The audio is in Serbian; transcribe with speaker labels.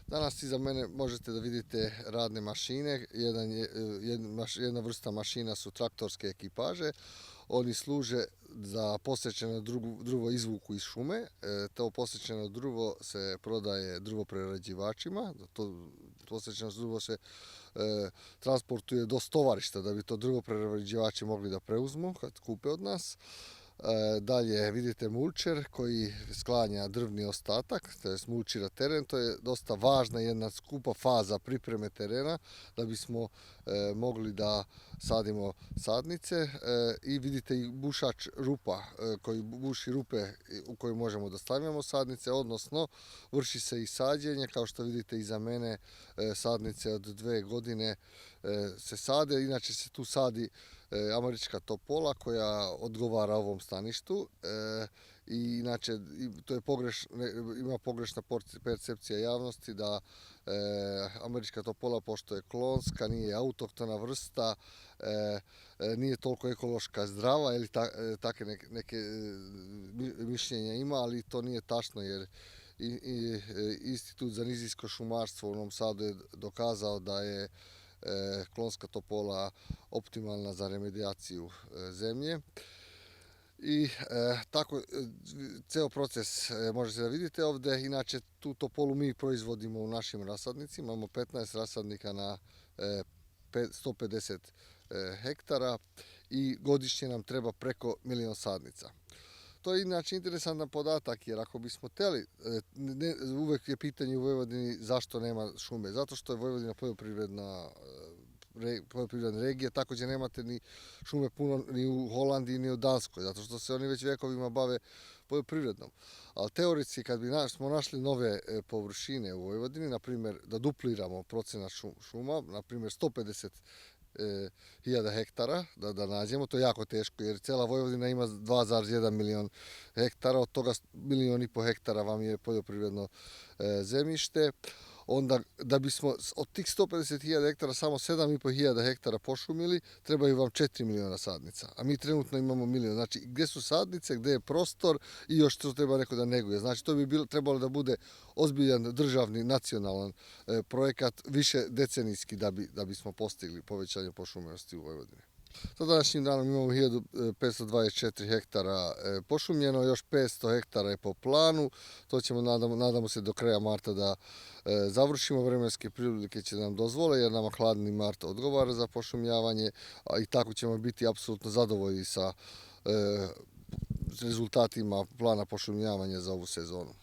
Speaker 1: Danas iza mene možete da vidite radne mašine. Jedna vrsta mašina su traktorske ekipaže. Oni služe za posečeno drvo izvuku iz šume. To posečeno drvo se prodaje drvoprerađivačima. To posečeno drvo se transportuje do stovarišta da bi to drvoprerađivači mogli da preuzmu kad kupe od nas. Dalje vidite mulčer koji sklanja drvni ostatak, to je mulčira teren. To je dosta važna jedna skupa faza pripreme terena da bismo mogli da sadimo sadnice. I vidite i bušač rupa koji buši rupe u koje možemo da stavljamo sadnice, odnosno vrši se i sađenje. Kao što vidite iza mene, sadnice od 2 godine se sade. Inače se tu sadi američka topola koja odgovara ovom staništu i inače to je ima pogrešna percepcija javnosti da američka topola, pošto je klonska, nije autohtona vrsta, nije toliko ekološka zdrava ili takve neke mišljenja ima, ali to nije tačno jer Institut za nizijsko šumarstvo u Novom Sadu je dokazao da je klonska topola optimalna za remedijaciju zemlje. I tako ceo proces možete da vidite ovde. Inače tu topolu mi proizvodimo u našim rasadnicima. Imamo 15 rasadnika na 150 hektara i godišnje nam treba preko 1.000.000 sadnica. To je inače interesantan podatak, jer ako bismo hteli, uvek je pitanje u Vojvodini zašto nema šume. Zato što je Vojvodina poljoprivredna regija, takođe nemate ni šume puno ni u Holandiji ni u Danskoj, zato što se oni već vekovima bave poljoprivrednom. Ali teoretski, kad bi smo našli nove površine u Vojvodini, na primjer da dupliramo procenat šuma, na primjer 150.000 hektara da nađemo, to je jako teško jer cela Vojvodina ima 2,1 milion hektara, od toga 1,5 miliona hektara vam je poljoprivredno zemljište. Onda da bismo od tih 150.000 hektara samo 7.500 hektara pošumili, trebaju vam 4 miliona sadnica, a mi trenutno imamo 1.000.000. Znači, gde su sadnice, gde je prostor i još to treba neko da neguje. Znači, to bi trebalo da bude ozbiljan državni, nacionalan projekat, više decenijski da bismo postigli povećanje pošumljenosti u Vojvodini. Sa današnjim danom imamo 1.524 hektara pošumljeno, još 500 hektara je po planu. To ćemo, nadamo se, do kraja marta da završimo. Vremenske prilike će nam dozvole jer nama hladni mart odgovara za pošumljavanje i tako ćemo biti apsolutno zadovoljni sa rezultatima plana pošumljavanja za ovu sezonu.